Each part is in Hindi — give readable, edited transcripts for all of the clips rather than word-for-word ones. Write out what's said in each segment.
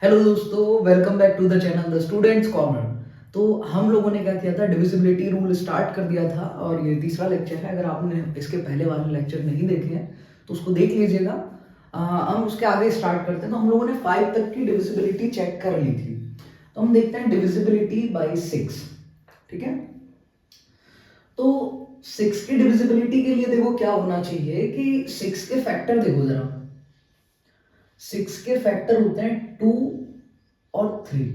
हेलो दोस्तों, welcome back to the channel the students corner. तो हम लोगों ने क्या किया था, डिविजिबिलिटी रूल स्टार्ट कर दिया था और ये तीसरा लेक्चर है। अगर आपने इसके पहले वाले लेक्चर नहीं देखे हैं तो उसको देख लीजिएगा। हम उसके आगे स्टार्ट करते हैं। तो हम लोगों ने 5 तक की डिविजिबिलिटी चेक कर ली थी। तो हम देखते हैं डिविजिबिलिटी बाय 6। ठीक है, तो 6 की डिविजिबिलिटी के लिए देखो क्या होना चाहिए कि 6 के फैक्टर देखो जरा। 6 के फैक्टर होते हैं 2 और 3।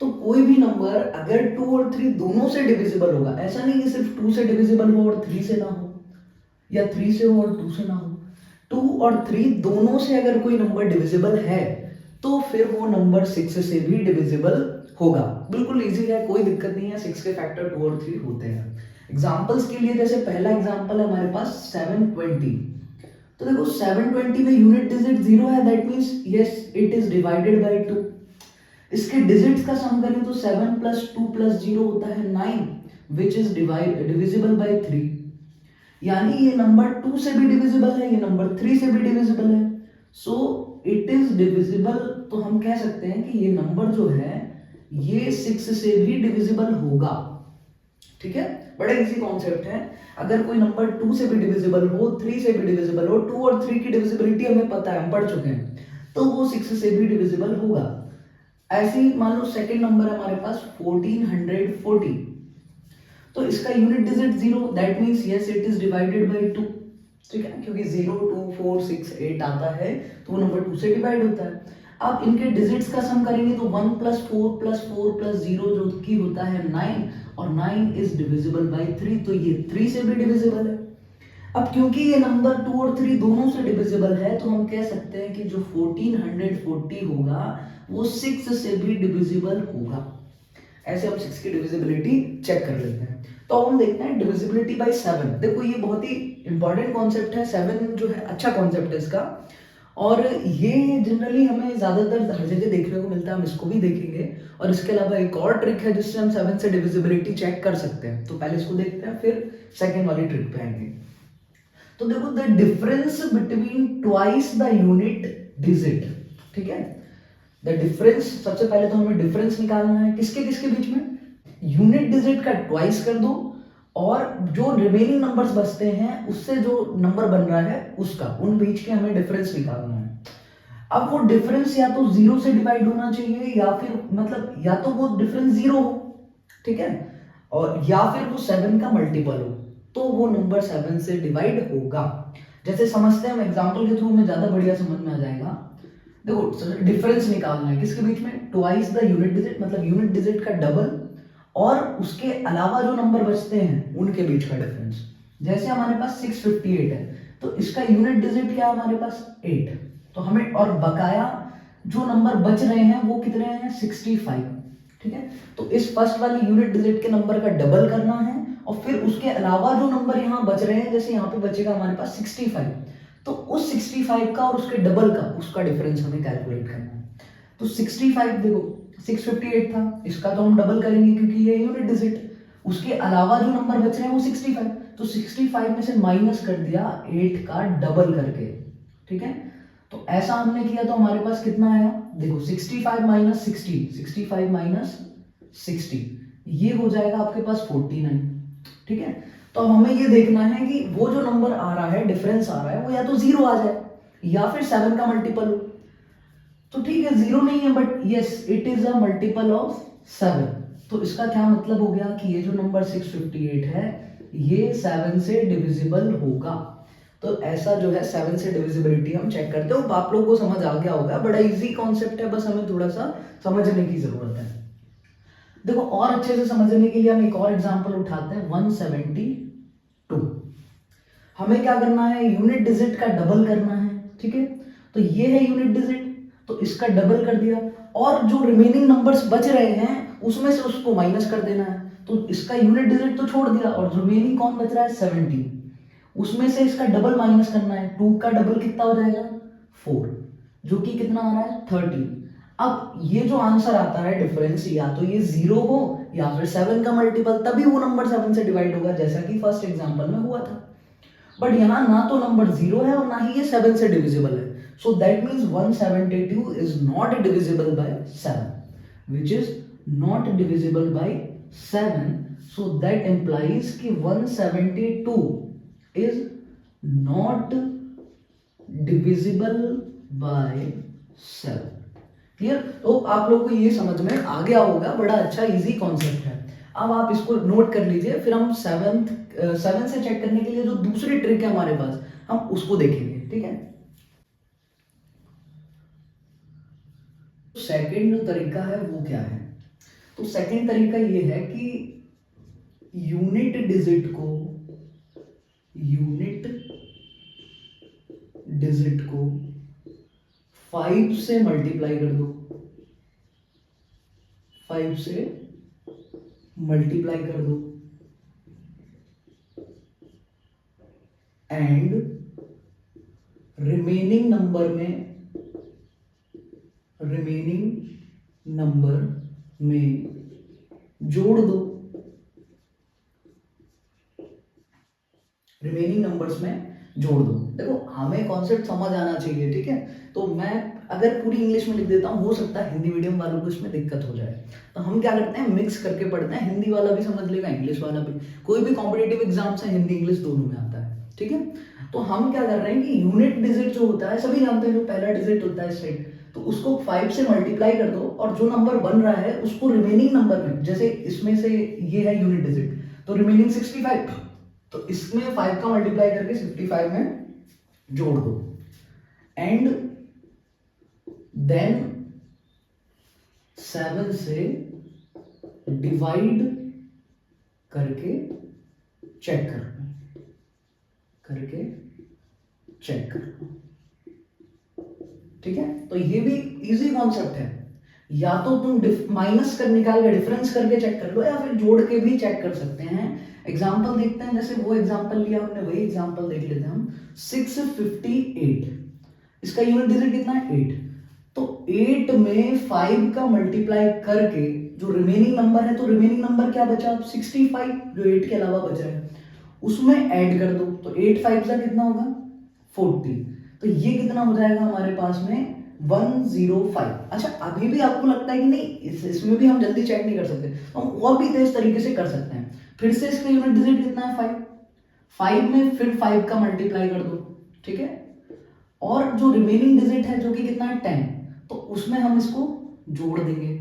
तो कोई भी नंबर अगर 2 और 3 दोनों से डिविजिबल होगा, ऐसा नहीं कि सिर्फ 2 से डिविजिबल हो और 3 से ना हो, या 3 से हो और 2 से ना हो। 2 और 3 दोनों से अगर कोई नंबर डिविजिबल है तो फिर वो नंबर 6 से भी डिविजिबल होगा। बिल्कुल इजी है, कोई दिक्कत नहीं है। 6 के फैक्टर 2 और 3 होते हैं। एग्जांपल्स के लिए जैसे पहला एग्जांपल है हमारे पास 720। तो देखो 720 में यूनिट डिजिट 0 है, that means yes it is divided by 2। इसके डिजिट्स का सम करें तो 7 प्लस 2 प्लस 0 होता है 9, विच इज डिविजिबल बाय 3। यानी ये नंबर 2 से भी डिविजिबल है, ये नंबर 3 से भी डिविजिबल है। So it is divisible. तो हम कह सकते हैं कि ये नंबर जो है ये 6 से भी डिविजिबल होगा। ठीक है, बड़ा इजी कॉन्सेप्ट है। अगर कोई नंबर 2 से भी डिविजिबल हो, 3 से भी डिविजिबल हो, 2 और 3 की डिविजिबिलिटी हमें पता है, हम पढ़ चुके हैं, तो वो 6 से भी डिविजिबल होगा। ऐसे ही मान लो सेकंड नंबर है हमारे पास 1440। तो इसका unit digit 0, that means yes it is divided by 2। ठीक है, क्योंकि 0 2 4 6 8 आता है तो वो नंबर 2 से डिवाइड होता है। अब इनके डिजिट्स का सम करेंगे तो 1 प्लस 4 प्लस 4 प्लस 0 जो कि होता है 9, और 9 इज डिविजिबल बाय 3, तो ये 3 से भी डिविजिबल है। अब क्योंकि ये नंबर 2 और 3 दोनों से डिविजिबल है तो हम कह सकते हैं कि जो 1440 होगा वो 6 से भी डिविजिबल होगा। ऐसे हम 6 की डिविजिबिलिटी चेक कर लेते हैं। तो हम देखते हैं डिविजिबिलिटी बाय 7। देखो ये बहुत ही इंपॉर्टेंट कॉन्सेप्ट है। 7 जो है अच्छा कॉन्सेप्ट है इसका, और ये जनरली हमें ज्यादातर हर जगह देखने को मिलता है, हम इसको भी देखेंगे। और इसके अलावा एक और ट्रिक है जिससे हम 7 से डिविजिबिलिटी चेक कर सकते हैं। तो पहले इसको देखते हैं, फिर सेकेंड वाली ट्रिक पे आएंगे। तो देखो the difference between twice the unit digit. ठीक है, द डिफरेंस, सबसे पहले तो हमें डिफरेंस निकालना है किसके किसके बीच में। यूनिट डिजिट का ट्वाइस कर दो और जो रिमेनिंग नंबर्स बचते हैं उससे जो नंबर बन रहा है उसका, उन बीच के हमें डिफरेंस निकालना है। अब वो डिफरेंस या तो 0 से डिवाइड होना चाहिए, या फिर मतलब या तो वो डिफरेंस 0 हो, ठीक है, और या फिर वो 7 का मल्टीपल हो, तो वो नंबर 7 से डिवाइड होगा। जैसे समझते हैं हम एग्जांपल के थ्रू, में ज्यादा बढ़िया समझ में आ जाएगा। देखो डिफरेंस निकालना है किसके बीच में, ट्वाइस द यूनिट डिजिट, मतलब यूनिट डिजिट का डबल और उसके अलावा जो नंबर बचते हैं उनके बीच का डिफरेंस। जैसे हमारे पास 658 है तो इसका यूनिट डिजिट क्या है हमारे पास 8, तो हमें और बकाया जो नंबर बच रहे हैं वो कितने हैं 65। ठीक है, तो इस फर्स्ट वाली यूनिट डिजिट के नंबर का डबल करना है और फिर उसके अलावा जो नंबर यहाँ बच रहे हैं, जैसे यहाँ पे बचेगा हमारे पास 65, तो उस 65 का और उसके डबल का उसका डिफरेंस हमें कैलकुलेट करना है। तो 65 देखो 658 था, इसका तो हम डबल करेंगे क्योंकि ये यूनिट डिजिट। उसके अलावा जो नंबर बच रहे हैं वो 65, तो 65 में से माइनस कर दिया 8 का डबल करके। ठीक है, तो ऐसा हमने किया तो हमारे पास कितना आया, देखो 65 माइनस 60, 65 माइनस 60, ये हो जाएगा आपके पास 49। ठीक है, तो अब हमें ये देखना है कि वो जो नंबर आ रहा है, डिफरेंस आ रहा है, वो या तो 0 आ जाए या फिर 7 का मल्टीपल हो। तो ठीक है 0 नहीं है but yes it is a multiple of 7। तो इसका क्या मतलब हो गया कि ये जो नंबर 658 है ये 7 से डिविजिबल होगा। तो ऐसा जो है 7 से डिविजिबिलिटी हम चेक करते हो। आप लोगों को समझ आ गया होगा, बड़ा इजी कॉन्सेप्ट है, बस हमें थोड़ा सा समझने की जरूरत है। देखो और अच्छे से समझने के लिए हम एक और एग्जांपल उठाते हैं 172। हमें क्या करना है, यूनिट डिजिट का डबल करना है। ठीक है, तो ये है यूनिट डिजिट, तो इसका डबल कर दिया और जो रिमेनिंग नंबर्स बच रहे हैं उसमें से उसको माइनस कर देना है। तो इसका यूनिट डिजिट तो छोड़ दिया और रिमेनिंग कौन बच रहा है 70, उसमें से इसका डबल माइनस करना है। 2 का डबल कितना हो जाएगा 4, जो कि कितना आ रहा है 30। अब ये जो आंसर आता है डिफरेंस, या तो ये 0 हो या फिर 7 का मल्टीपल, तभी वो नंबर 7 से डिवाइड होगा, जैसा कि फर्स्ट एग्जांपल में हुआ था। बट यहाँ ना तो नंबर 0 है और ना ही ये 7 से डिविजिबल है, So that means 172 is not divisible by 7, which is not divisible by 7. So that implies कि 172 is not divisible by 7. Clear? तो आप लोग को ये समझ में आ गया होगा, बड़ा अच्छा इजी कॉन्सेप्ट है। अब आप इसको नोट कर लीजिए, फिर हम सेवन से चेक करने के लिए जो दूसरी ट्रिक है हमारे पास, हम उसको देखेंगे। ठीक है, सेकंड जो तरीका है वो क्या है? तो सेकंड तरीका ये है कि यूनिट डिजिट को 5 से मल्टीप्लाई कर दो, 5 से मल्टीप्लाई कर दो, एंड रिमेनिंग नंबर में जोड़ दो, रिमेनिंग नंबर्स में जोड़ दो। देखो हमें कॉन्सेप्ट समझ आना चाहिए, ठीक है? तो मैं अगर पूरी इंग्लिश में लिख देता हूँ, हो सकता है हिंदी मीडियम वालों को इसमें दिक्कत हो जाए, तो हम क्या करते हैं, मिक्स करके पढ़ते हैं। हिंदी वाला भी समझ लेगा, इंग्लिश वाला भी। कोई भी कॉम्पिटेटिव एग्जाम से हिंदी इंग्लिश दोनों में आता है, ठीक है? तो हम क्या कर रहे हैं कि यूनिट डिजिट जो होता है, सभी जानते हैं जो पहला डिजिट होता है साइड, तो उसको 5 से मल्टीप्लाई कर दो, और जो नंबर बन रहा है उसको रिमेनिंग नंबर में, जैसे इसमें से ये है यूनिट डिजिट, तो रिमेनिंग 65, तो इसमें 5 का मल्टीप्लाई करके 65 में जोड़ दो, एंड देन 7 से डिवाइड करके चेक करना, ठीक है? तो ये भी इजी कॉन्सेप्ट है। या तो तुम माइनस कर निकाल के डिफरेंस करके चेक कर लो, या फिर जोड़ के भी चेक कर सकते हैं। एग्जाम्पल देखते हैं, जैसे वो एग्जाम्पल लिया हमने, वही एग्जाम्पल देख लेते हैं हम। 658, इसका यूनिट डिजिट कितना है? 8। तो 8 में 5 का मल्टीप्लाई करके जो रिमेनिंग नंबर है, तो रिमेनिंग नंबर क्या बचा? 65, जो 8 के अलावा बचा है, उसमें ऐड कर दो, तो 8 5 का कितना होगा? 40। तो ये कितना हो जाएगा हमारे पास में? 105। अच्छा, अभी भी आपको लगता है कि नहीं इसमें भी हम जल्दी चेक नहीं कर सकते, तो हम और भी तेज तरीके से कर सकते हैं। फिर से इसका यूनिट डिजिट कितना है? 5। 5 में फिर 5 का मल्टीप्लाई कर दो, ठीक है? और जो रिमेनिंग डिजिट है जो कि कितना है? 10, तो उसमें हम इसको जोड़ देंगे।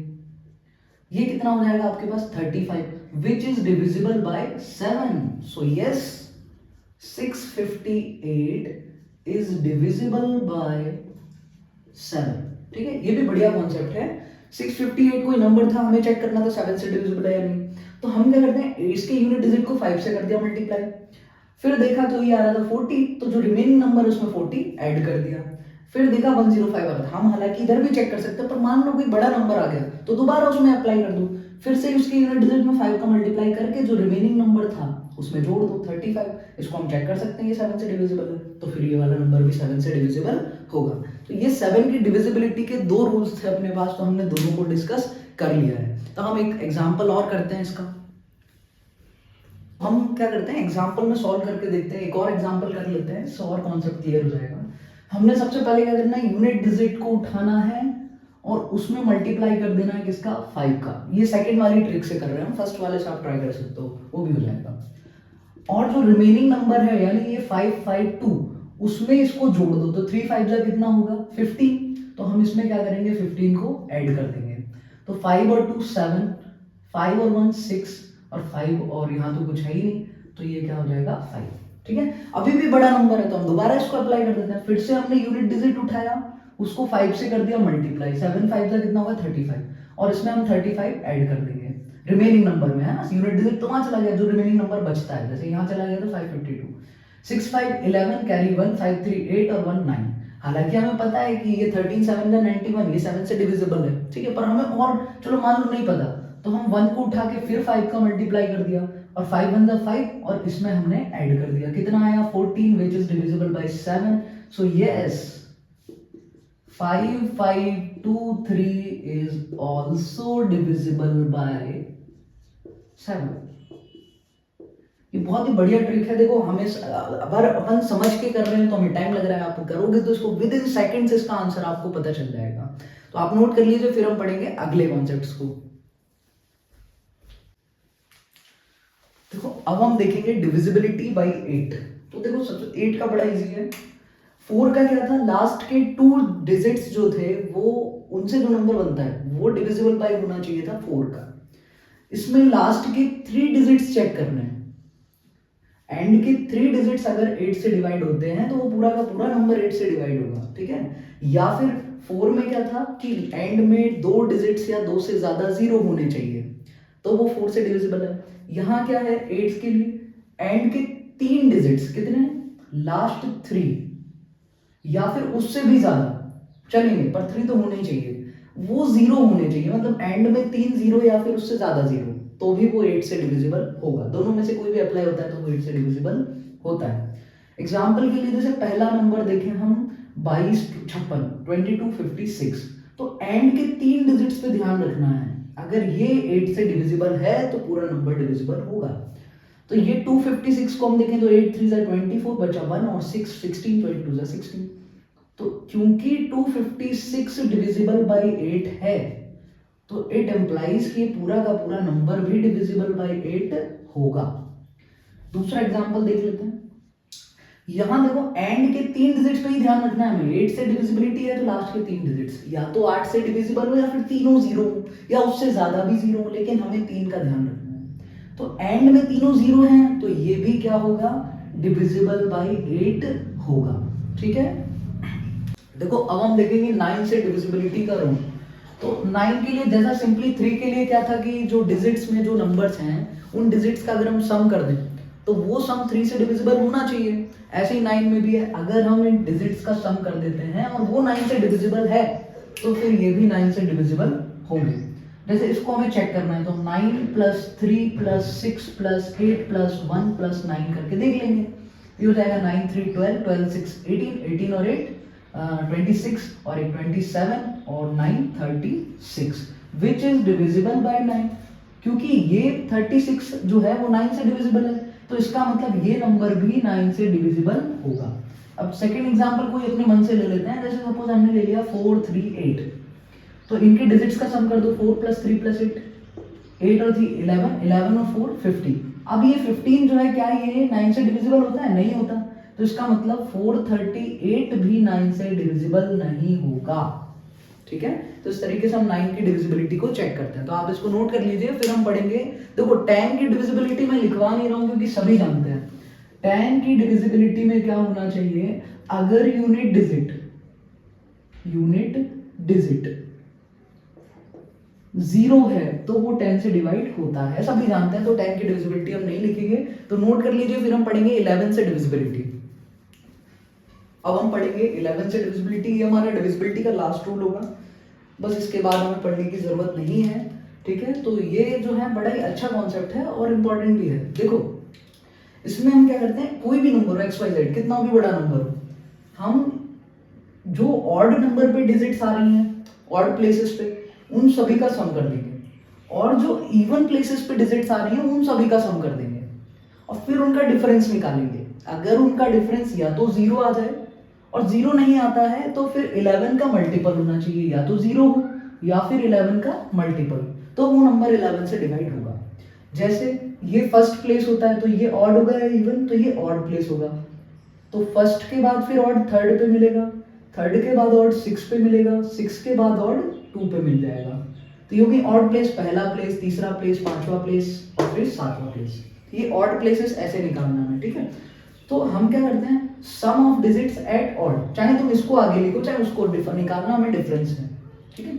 ये कितना हो जाएगा आपके पास? 35, which is divisible by 7। So yes, 658 is divisible by 7, ठीक है? ये भी बढ़िया कॉन्सेप्ट है। 658 कोई नंबर था, हमें चेक करना था 7 से डिविजिबल है या नहीं, तो हम क्या करते हैं, इसके यूनिट डिजिट को 5 से कर दिया मल्टीप्लाई, फिर देखा तो ये आ रहा था 40, तो जो रिमेनिंग नंबर उसमें 40 ऐड कर दिया, फिर देखा 105 आ रहा था। हम हालांकि इधर भी चेक कर सकते हैं, पर मान लो कोई बड़ा नंबर आ गया तो दोबारा उसमें अप्लाई कर दो, फिर से उसके यूनिट डिजिट में 5 का मल्टीप्लाई करके जो रिमेनिंग नंबर था उसमें जोड़ दो, 35। इसको हम चेक कर सकते हैं ये 7 से डिविजिबल है, तो फिर ये वाला नंबर भी 7 से डिविजिबल होगा। तो ये 7 की डिविजिबिलिटी के 2 रूल्स थे अपने पास, तो हमने दोनों को डिस्कस कर लिया है। तो हम एक एग्जाम्पल और करते हैं इसका। हम क्या करते हैं, एग्जाम्पल में सॉल्व करके देखते हैं, एक और एग्जाम्पल कर लेते हैं, इससे और कॉन्सेप्ट क्लियर हो जाएगा। हमने सबसे पहले क्या करना है, यूनिट डिजिट को उठाना है और उसमें मल्टीप्लाई कर देना है किसका? 5 का। ये सेकंड वाली ट्रिक से कर रहे हैं हम, फर्स्ट वाले से आप ट्राई कर सकते हो, वो भी हो जाएगा। और जो रिमेनिंग नंबर है यानी ये 552, उसमें इसको जोड़ दो, तो 3 5 जा कितना होगा? 15। तो हम इसमें क्या करेंगे, 15 को ऐड कर देंगे, तो 5 और 2 7, 5 और 1 6, और 5 और यहाँ तो कुछ है ही नहीं, तो ये क्या हो जाएगा? 5, ठीक है? अभी भी बड़ा नंबर है तो हम दोबारा इसको अप्लाई कर देते हैं। फिर से हमने यूनिट डिजिट उठाया, उसको 5 से कर दिया मल्टीप्लाई, 7 5 का कितना होगा? 35, और इसमें हम 35 ऐड कर देंगे रिमेनिंग नंबर में, है ना? यूनिट डिजिट तो वहां चला गया, जो रिमेनिंग नंबर बचता है, जैसे यहाँ चला गया तो 552, 6 5 11 कैरी 1 5 3 8 और 1 9। हालांकि हमें पता है कि ये 13 7 का 91, ये 7 से डिविजिबल है, ठीक है? पर हमें और चलो मान लो नहीं पता, तो हम 1 को उठा के फिर 5 का मल्टीप्लाई कर दिया, और 5 1 जा 5, और इसमें हमने ऐड कर दिया, कितना आया? 14, which is divisible by 7। So yes, 5523 is also divisible by 7. ये बहुत ही बढ़िया ट्रिक है। देखो हमें अगर अपन समझ के कर रहे हैं तो हमें टाइम लग रहा है, आप करोगे तो इसको विद इन सेकेंड्स इसका आंसर आपको पता चल जाएगा। तो आप नोट कर लीजिए, फिर हम पढ़ेंगे अगले कॉन्सेप्ट्स को। देखो अब हम देखेंगे डिविजिबिलिटी बाई 8। तो देखो सबसे 8 का बड़ा इजी है। 4 का क्या था, लास्ट के 2 डिजिट्स जो थे वो उनसे जो नंबर बनता है वो डिविजिबल बाई होना चाहिए था 4 का। इसमें लास्ट के 3 डिजिट्स चेक करने हैं। एंड के 3 डिजिट्स अगर 8 से डिवाइड होते हैं तो वो पूरा का पूरा नंबर 8 से डिवाइड होगा, ठीक है। या फिर 4 में क्या था कि एंड में 2 डिजिट्स या 2 से ज्यादा 0 होने चाहिए, तो वो 4 से डिविजिबल है। यहाँ क्या है 8 के लिए एंड के 3 डिजिट्स कितने, लास्ट 3 या फिर उससे भी ज्यादा चलेंगे पर 3 तो होने चाहिए, वो 0 होने चाहिए, मतलब एंड में 3 0 या फिर उससे ज्यादा 0, तो भी वो 8 से डिविजिबल होगा। दोनों में से कोई भी अप्लाई होता है तो वो 8 से डिविजिबल होता है। एग्जाम्पल के लिए जैसे पहला नंबर देखें हम 22 56 22 56, तो एंड के 3 डिजिट्स पे ध्यान रखना है। अगर ये 8 से डिविजिबल है तो पूरा नंबर डिविजिबल होगा। तो ये 256 को हम देखें तो 8 3 24 बचा 1 और 6 16 22 16। तो क्योंकि 256 डिविजिबल बाई 8 है तो इट एम्प्लाइज कि पूरा का पूरा नंबर भी डिविजिबल बाई 8 होगा। दूसरा एग्जांपल देख लेते हैं। यहां देखो एंड के 3 डिजिट्स पे ही ध्यान रखना है हमें। 8 से डिविजिबिलिटी है तो लास्ट के 3 डिजिट्स या तो 8 से डिविजिबल हो या फिर तीनों 0 हो या उससे ज्यादा भी 0 हो, लेकिन हमें 3 का ध्यान रखना है। तो एंड में तीनों 0 हैं तो ये भी क्या होगा, डिविजिबल बाई 8 होगा, ठीक है। देखो अब हम देखेंगे 9 से डिविजिबिलिटी का रूल। तो 9 के लिए जैसा सिंपली 3 के लिए क्या था कि जो डिजिट्स में जो नंबर्स हैं उन डिजिट्स का अगर हम सम कर दें तो वो सम 3 से डिविजिबल होना चाहिए। ऐसे ही 9 में भी है, अगर हम इन डिजिट्स का सम कर देते हैं और वो 9 से डिविजिबल है तो फिर ये भी 9 से डिविजिबल होंगे। जैसे इसको हमें चेक करना है तो 9 plus 3 plus 6 plus 8 plus 1 plus 9 करके देख लेंगे। ये हो जाएगा 9 3 12 12 6 18 18 और 8 26 और एक 27 और 9 36 विच इज डिविजिबल बाय 9। क्योंकि ये 36 जो है वो 9 से डिविजिबल है तो इसका मतलब ये नंबर भी 9 से डिविजिबल होगा। अब सेकंड एग्जांपल कोई अपने मन से ले लेते हैं। जैसे सपोज हमने ले लिया 4 3 8, तो इनके डिजिट्स का सम कर दो 4 प्लस 3 प्लस 8, 8 और 3 11, 11 और 4 15। अब ये 15 जो है क्या ये 9 से डिविजिबल होता है, नहीं होता, तो इसका मतलब 438 भी 9 से डिविजिबल नहीं होगा, ठीक है। तो इस तरीके से हम 9 की डिविजिबिलिटी को चेक करते हैं। तो आप इसको नोट कर लीजिए, फिर हम पढ़ेंगे। देखो 10 की डिविजिबिलिटी मैं लिखवा नहीं रहा हूं क्योंकि सभी जानते हैं 10 की डिविजिबिलिटी में क्या होना चाहिए, अगर यूनिट डिजिट 0 है तो वो 10 से डिवाइड होता है, सभी जानते हैं। तो 10 की डिविजिबिलिटी हम नहीं लिखेंगे, तो नोट कर लीजिए। फिर हम पढ़ेंगे 11 से डिविजिबिलिटी। अब हम पढ़ेंगे 11 से डिविजिबिलिटी। ये हमारा डिविजिबिलिटी का लास्ट रूल होगा, बस इसके बाद हमें पढ़ने की जरूरत नहीं है, ठीक है। तो ये जो है बड़ा ही अच्छा कॉन्सेप्ट है और इम्पोर्टेंट भी है। देखो इसमें हम क्या करते हैं, कोई भी नंबर हो XYZ कितना भी बड़ा नंबर हो, हम जो ऑड नंबर पे डिजिट्स आ रही हैं ऑड प्लेसेस पे उन सभी का सम कर देंगे, और जो इवन प्लेसेस पे डिजिट्स आ रही हैं उन सभी का सम कर देंगे और फिर उनका डिफरेंस निकालेंगे। अगर उनका डिफरेंस या तो 0 आ जाए और 0 नहीं आता है तो फिर 11 का मल्टीपल होना चाहिए, या तो 0 हो या फिर 11 का मल्टीपल, तो वो नंबर 11 से डिवाइड होगा। जैसे ये फर्स्ट प्लेस होता है तो ये ऑड होगा या इवन, तो ये ऑड प्लेस होगा, तो फर्स्ट के बाद फिर ऑड थर्ड पे मिलेगा, थर्ड के बाद ऑड 6 पे मिलेगा, 6 के बाद ऑड 2 पे मिल जाएगा। तो ये होगी ऑड प्लेस, पहला प्लेस, तीसरा प्लेस, पांचवा प्लेस और फिर सातवां प्लेस। ये ऑड प्लेसेस ऐसे निकालना है, ठीक है। तो हम क्या करते हैं, सम ऑफ डिजिट्स एट ऑड, चाहे तुम इसको आगे लिखो चाहे उसको निकालना हमें डिफरेंस है, ठीक है।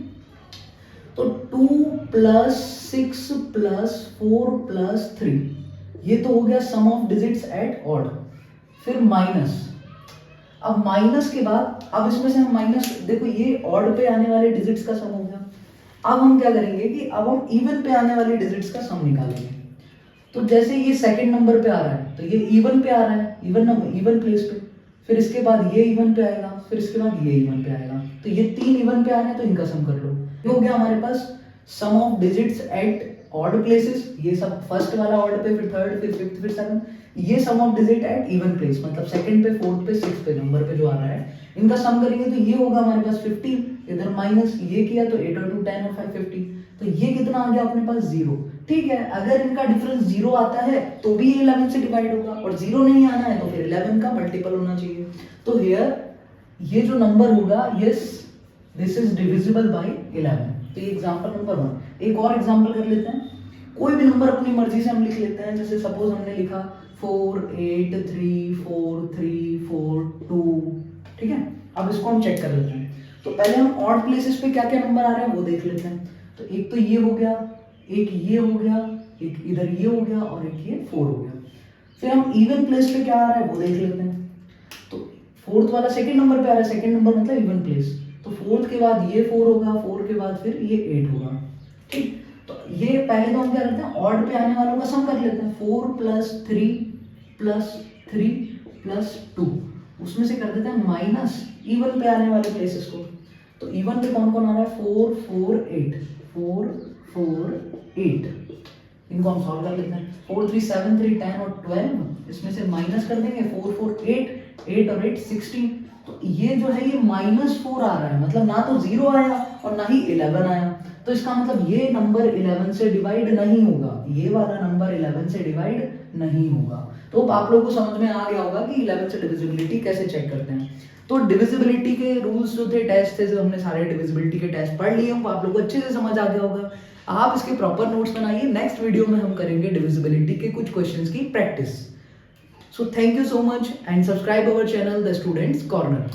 तो 2 प्लस 6 प्लस 4 प्लस 3, ये तो हो गया सम ऑफ डिजिट्स एट ऑड। फिर माइनस, अब माइनस के बाद अब इसमें से हम माइनस, देखो ये ऑड पे आने वाले डिजिट्स का सम हो गया। अब हम क्या करेंगे कि अब हम इवन पे आने वाले डिजिट्स का सम निकालेंगे। तो जैसे ये सेकंड नंबर पे आ रहा है तो ये इवन पे आ रहा है, इवन नंबर इवन प्लेस पे, फिर इसके बाद ये इवन पे आएगा, फिर इसके बाद ये इवन पे आएगा, तो ये 3 इवन पे आ रहे हैं तो इनका सम कर लो। ये हो गया हमारे पास sum of digits at odd places, ये सब फर्स्ट वाला ऑड पे, फिर थर्ड, फिर फिफ्थ, फिर सेवन, ये sum of digit at even place, मतलब सेकंड पे, फोर्थ पे, सिक्स पे नंबर पे जो आ रहा है, इनका सम करेंगे तो ये होगा हमारे पास 50, इधर माइनस ये किया तो 8 और 2 10 और 5 50, तो ये कितना आ गया अपने पास 0। ठीक है, अगर इनका डिफरेंस 0 आता है तो भी ये 11 से डिवाइड होगा, और 0 नहीं आना है तो फिर 11 का मल्टीपल होना चाहिए। तो हियर ये जो नंबर होगा, yes this is divisible by 11। तो ये एग्जांपल नंबर 1। एक और एग्जांपल कर लेते हैं, कोई भी नंबर अपनी मर्जी से हम लिख लेते हैं, जैसे सपोज हमने लिखा 4 8 3 4 3 4 2, ठीक है। अब इसको हम चेक कर लेते हैं, तो पहले हम ऑड प्लेसेस पे क्या क्या नंबर आ रहे हैं वो देख लेते हैं। तो एक तो ये हो गया, एक ये हो गया, एक इधर ये हो गया, और एक ये 4 हो गया। फिर हम इवन प्लेस पे क्या आ रहा है वो देख लेते हैं। तो फोर्थ वाला सेकंड नंबर पे आ रहा है, सेकंड नंबर मतलब इवन प्लेस, तो फोर्थ के बाद ये 4 होगा, 4 के बाद फिर ये 8 होगा। ठीक, तो ये पहले तो हम क्या करते हैं, ऑड पे आने वालों का सम कर लेते हैं। 4 + 3 + 3 + 2, उसमें से कर देते हैं माइनस इवन पे आने वाले प्लेसेस को। तो इवन पे कौन कौन आ रहा है, 4 4 8 4 4 8, इनको हम सॉल्व कर लेते हैं। 4 3 7 3 10 और 12, इसमें से माइनस कर देंगे, 4 4 8 8 और 8 16। तो ये जो है ये -4 आ रहा है, मतलब ना तो 0 आया और ना ही 11 आया, तो इसका मतलब ये नंबर 11 से डिवाइड नहीं होगा, ये वाला नंबर 11 से डिवाइड नहीं होगा। तो आप लोगों को समझ में आ गया होगा कि 11 से डिविजिबिलिटी कैसे चेक करते हैं। तो डिविजिबिलिटी के रूल्स जो थे, टेस्ट थे, जो हमने सारे डिविजिबिलिटी के टेस्ट पढ़ लिए, आप लोगों को अच्छे से समझ आ गया होगा। आप इसके प्रॉपर नोट्स बनाइए, नेक्स्ट वीडियो में हम करेंगे डिविजिबिलिटी के कुछ क्वेश्चंस की practice. So thank you so much and subscribe our channel the students corner.